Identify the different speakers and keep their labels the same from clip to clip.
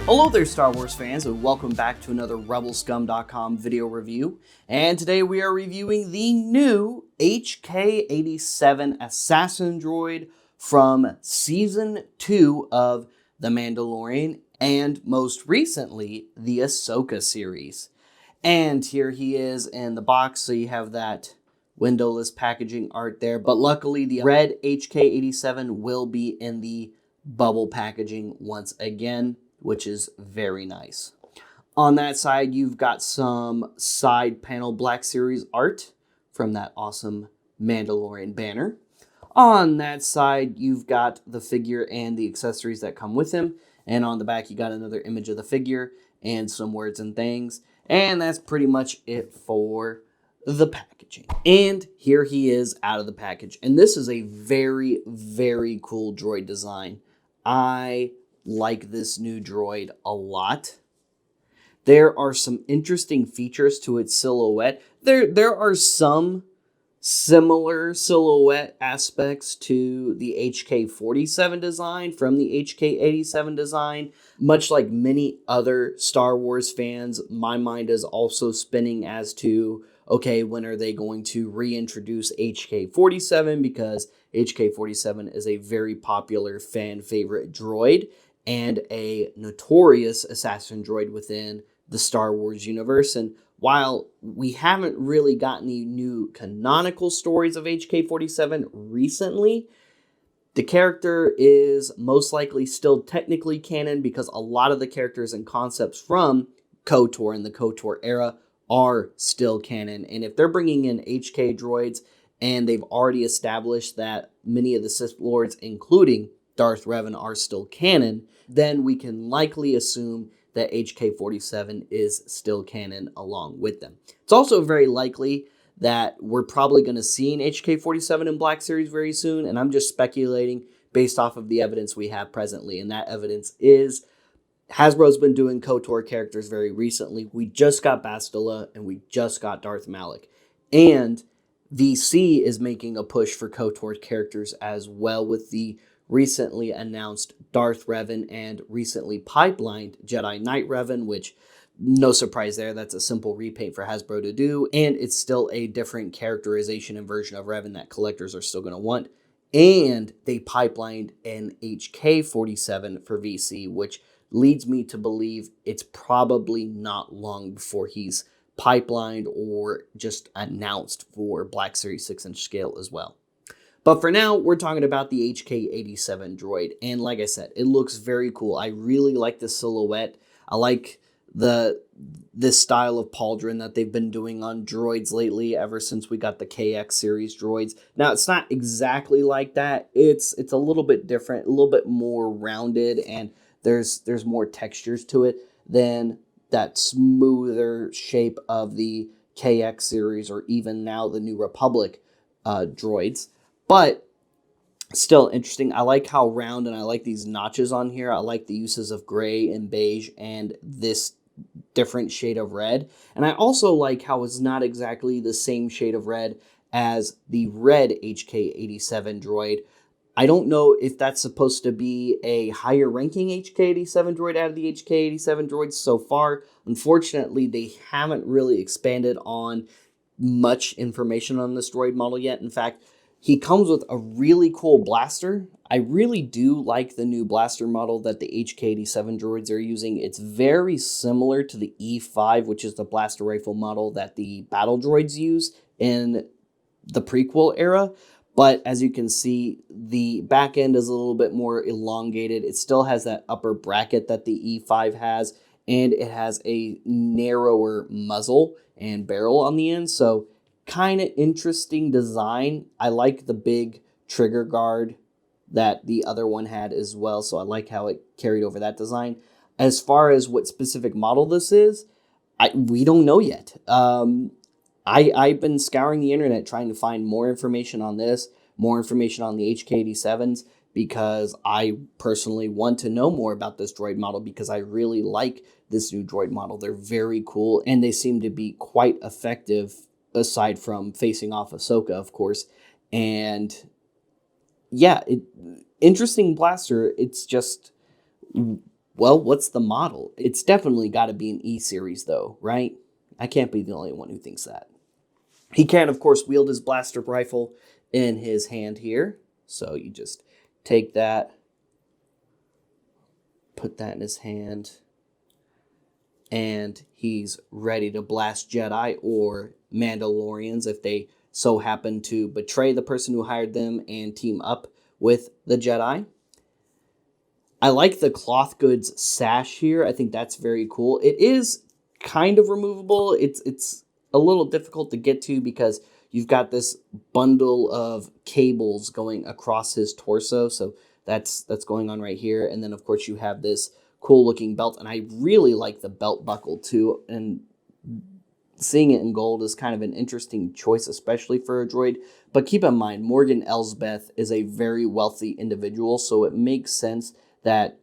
Speaker 1: Hello there, Star Wars fans, and welcome back to another RebelScum.com video review. And today we are reviewing the new HK-87 assassin droid from Season 2 of The Mandalorian, and most recently, the Ahsoka series. And here he is in the box, so you have that windowless packaging art there. But luckily, the red HK-87 will be in the bubble packaging once again, which is very nice. On that side, you've got some side panel Black Series art from that awesome Mandalorian banner. On that side, you've got the figure and the accessories that come with him. And on the back, you got another image of the figure and some words and things. And that's pretty much it for the packaging. And here he is out of the package. And this is a very, very cool droid design. I like this new droid a lot. There are some interesting features to its silhouette. There are some similar silhouette aspects to the HK-47 design from the HK-87 design. Much like many other Star Wars fans, my mind is also spinning as to, okay, when are they going to reintroduce HK-47? Because HK-47 is a very popular fan favorite droid and a notorious assassin droid within the Star Wars universe. And while we haven't really gotten any new canonical stories of HK-47 recently, the character is most likely still technically canon because a lot of the characters and concepts from KOTOR and the KOTOR era are still canon. And if they're bringing in HK droids and they've already established that many of the Sith Lords, including Darth Revan, are still canon, then we can likely assume that HK-47 is still canon along with them. It's also very likely that we're probably going to see an HK-47 in Black Series very soon, and I'm just speculating based off of the evidence we have presently, and that evidence is Hasbro's been doing KOTOR characters very recently. We just got Bastila, and we just got Darth Malak. And VC is making a push for KOTOR characters as well with the recently announced Darth Revan and recently pipelined Jedi Knight Revan, which, no surprise there, that's a simple repaint for Hasbro to do, and it's still a different characterization and version of Revan that collectors are still going to want. And they pipelined an HK-47 for VC, which leads me to believe it's probably not long before he's pipelined or just announced for Black Series 6-inch scale as well. But for now, we're talking about the HK-87 droid. And like I said, it looks very cool. I really like the silhouette. I like this style of pauldron that they've been doing on droids lately ever since we got the KX series droids. Now, it's not exactly like that. It's a little bit different, a little bit more rounded, and there's more textures to it than that smoother shape of the KX series or even now the New Republic droids. But still interesting. I like how round, and I like these notches on here. I like the uses of gray and beige and this different shade of red. And I also like how it's not exactly the same shade of red as the red HK-87 droid. I don't know if that's supposed to be a higher ranking HK-87 droid out of the HK-87 droids so far. Unfortunately, they haven't really expanded on much information on this droid model yet. In fact, he comes with a really cool blaster. I really do like the new blaster model that the HK-87 droids are using. It's very similar to the E5, which is the blaster rifle model that the battle droids use in the prequel era. But as you can see, the back end is a little bit more elongated. It still has that upper bracket that the E5 has, and it has a narrower muzzle and barrel on the end. So kind of interesting design. I like the big trigger guard that the other one had as well, so I like how it carried over that design. As far as what specific model this is, we don't know yet. I've been scouring the internet trying to find more information on this, more information on the HK-87s, because I personally want to know more about this droid model because I really like this new droid model. They're very cool, and they seem to be quite effective aside from facing off Ahsoka, of course. And yeah, interesting blaster. It's just Well, what's the model? It's definitely got to be an E series, though, right? I can't be the only one who thinks that. He can, of course, wield his blaster rifle in his hand here. So you just take that, put that in his hand, and he's ready to blast Jedi or Mandalorians if they so happen to betray the person who hired them and team up with the Jedi. I like the cloth goods sash here. I think that's very cool. It is kind of removable. It's a little difficult to get to because you've got this bundle of cables going across his torso. So that's going on right here. And then, of course, you have this cool looking belt. And I really like the belt buckle, too. And seeing it in gold is kind of an interesting choice, especially for a droid. But keep in mind, Morgan Elsbeth is a very wealthy individual. So it makes sense that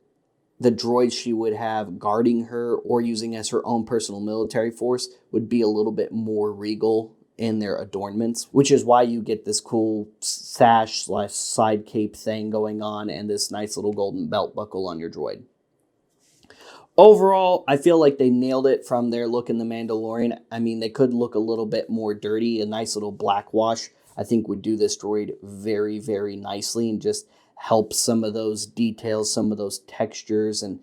Speaker 1: the droids she would have guarding her or using as her own personal military force would be a little bit more regal in their adornments, which is why you get this cool sash / side cape thing going on and this nice little golden belt buckle on your droid. Overall, I feel like they nailed it from their look in The Mandalorian. I mean, they could look a little bit more dirty. A nice little black wash, I think, would do this droid very, very nicely and just help some of those details, some of those textures and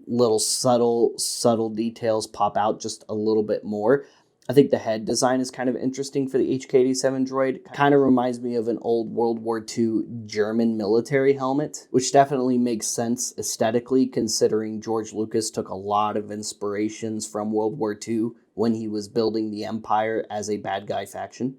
Speaker 1: little subtle details pop out just a little bit more. I think the head design is kind of interesting for the HK-87 droid. Kind of reminds me of an old World War II German military helmet, which definitely makes sense aesthetically considering George Lucas took a lot of inspirations from World War II when he was building the Empire as a bad guy faction.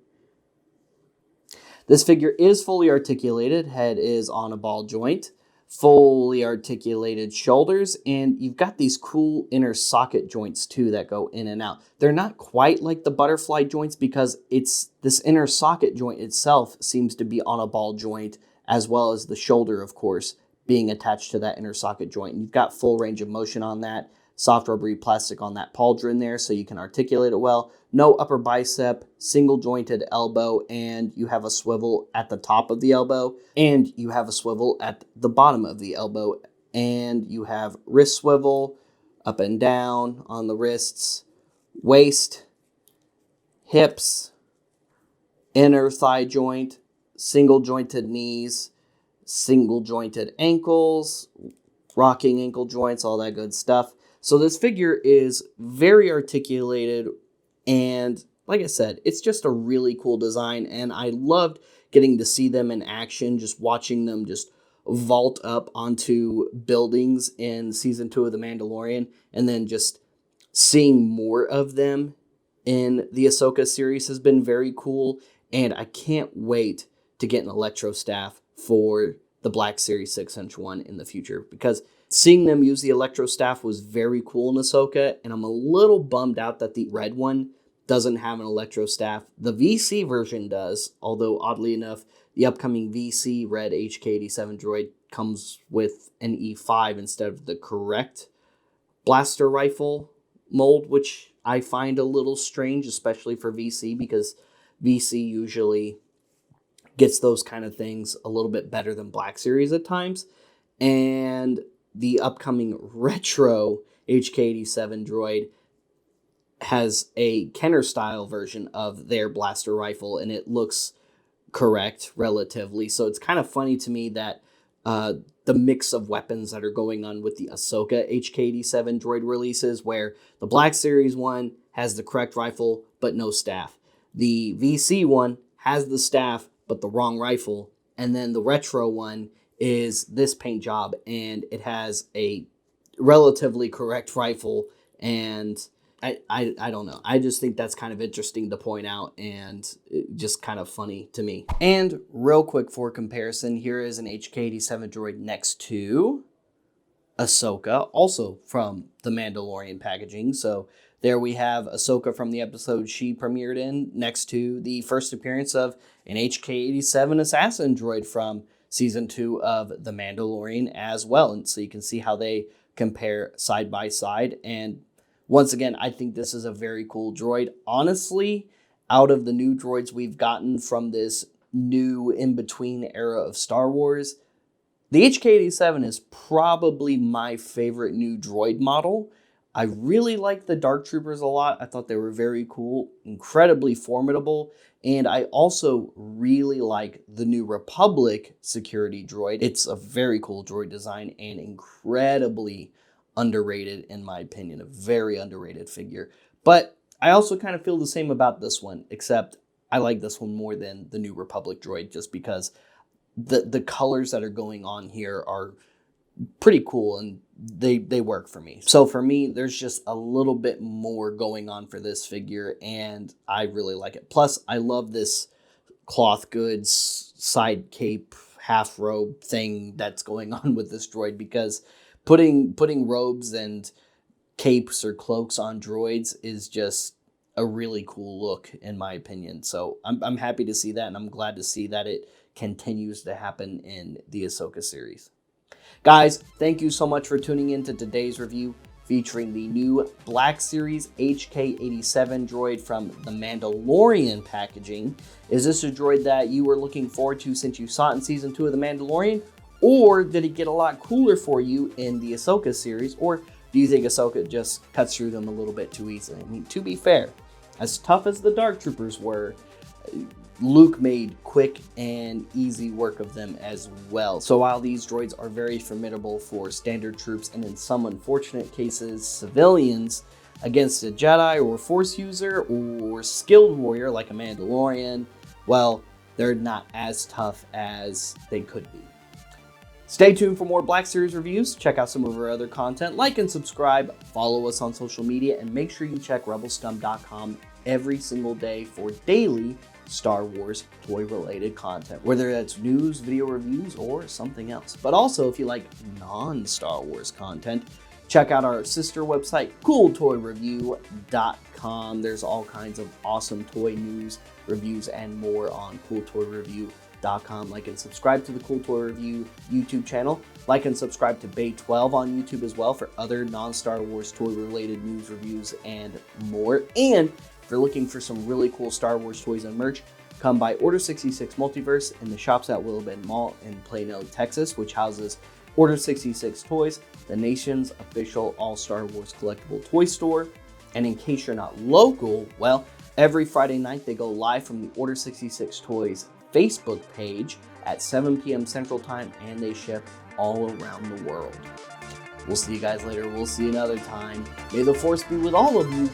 Speaker 1: This figure is fully articulated. Head is on a ball joint. Fully articulated shoulders. And you've got these cool inner socket joints too that go in and out. They're not quite like the butterfly joints because it's this inner socket joint itself seems to be on a ball joint, as well as the shoulder, of course, being attached to that inner socket joint. And you've got full range of motion on that. Soft rubbery plastic on that pauldron there so you can articulate it well. No upper bicep, single jointed elbow, and you have a swivel at the top of the elbow, and you have a swivel at the bottom of the elbow, and you have wrist swivel up and down on the wrists, waist, hips, inner thigh joint, single jointed knees, single jointed ankles, rocking ankle joints, all that good stuff. So this figure is very articulated, and like I said, it's just a really cool design, and I loved getting to see them in action, just watching them just vault up onto buildings in Season 2 of The Mandalorian, and then just seeing more of them in the Ahsoka series has been very cool, and I can't wait to get an Electro Staff for the Black Series 6-inch one in the future, because seeing them use the Electro Staff was very cool in Ahsoka, and I'm a little bummed out that the red one doesn't have an Electro Staff. The VC version does, although oddly enough, the upcoming VC red HK-87 droid comes with an E5 instead of the correct blaster rifle mold, which I find a little strange, especially for VC, because VC usually gets those kind of things a little bit better than Black Series at times. And the upcoming retro HK-87 droid has a Kenner style version of their blaster rifle, and it looks correct relatively. So it's kind of funny to me that the mix of weapons that are going on with the Ahsoka HK-87 droid releases, where the Black Series one has the correct rifle but no staff. The VC one has the staff but the wrong rifle, and then the retro one is this paint job, and it has a relatively correct rifle, and I don't know. I just think that's kind of interesting to point out and just kind of funny to me. And real quick for comparison, here is an HK-87 droid next to Ahsoka, also from the Mandalorian packaging. So there we have Ahsoka from the episode she premiered in, next to the first appearance of an HK-87 assassin droid from Season 2 of The Mandalorian as well. And so you can see how they compare side by side. And once again, I think this is a very cool droid. Honestly, out of the new droids we've gotten from this new in-between era of Star Wars, The HK-87 is probably my favorite new droid model. I really like the Dark Troopers a lot. I thought they were very cool, incredibly formidable. And I also really like the New Republic security droid. It's a very cool droid design and incredibly underrated, in my opinion. A very underrated figure. But I also kind of feel the same about this one, except I like this one more than the New Republic droid just because the colors that are going on here are pretty cool and they work for me. So for me, there's just a little bit more going on for this figure and I really like it. Plus, I love this cloth goods side cape half robe thing that's going on with this droid, because putting robes and capes or cloaks on droids is just a really cool look in my opinion. So I'm happy to see that, and I'm glad to see that it continues to happen in the Ahsoka series. Guys, thank you so much for tuning in to today's review featuring the new Black Series HK-87 droid from the Mandalorian packaging. Is this a droid that you were looking forward to since you saw it in Season 2 of the Mandalorian? Or did it get a lot cooler for you in the Ahsoka series? Or do you think Ahsoka just cuts through them a little bit too easily? I mean, to be fair, as tough as the Dark Troopers were, Luke made quick and easy work of them as well. So while these droids are very formidable for standard troops and in some unfortunate cases civilians against a Jedi or Force user or skilled warrior like a Mandalorian, well, they're not as tough as they could be. Stay tuned for more Black Series reviews. Check out some of our other content. Like and subscribe. Follow us on social media. And make sure you check rebelscum.com every single day for daily Star Wars toy-related content, whether that's news, video reviews, or something else. But also, if you like non-Star Wars content, check out our sister website, cooltoyreview.com. There's all kinds of awesome toy news, reviews, and more on cooltoyreview.com. Like and subscribe to the Cool Toy Review YouTube channel. Like and subscribe to Bay 12 on YouTube as well for other non-Star Wars toy-related news, reviews, and more. And if you're looking for some really cool Star Wars toys and merch, come by Order 66 Multiverse in the shops at Willow Bend Mall in Plano, Texas, which houses Order 66 Toys, the nation's official all-Star Wars collectible toy store. And in case you're not local, well, every Friday night they go live from the Order 66 Toys Facebook page at 7 p.m. Central Time, and they ship all around the world. We'll see you guys later. We'll see you another time. May the Force be with all of you.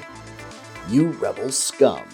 Speaker 1: You Rebel Scum.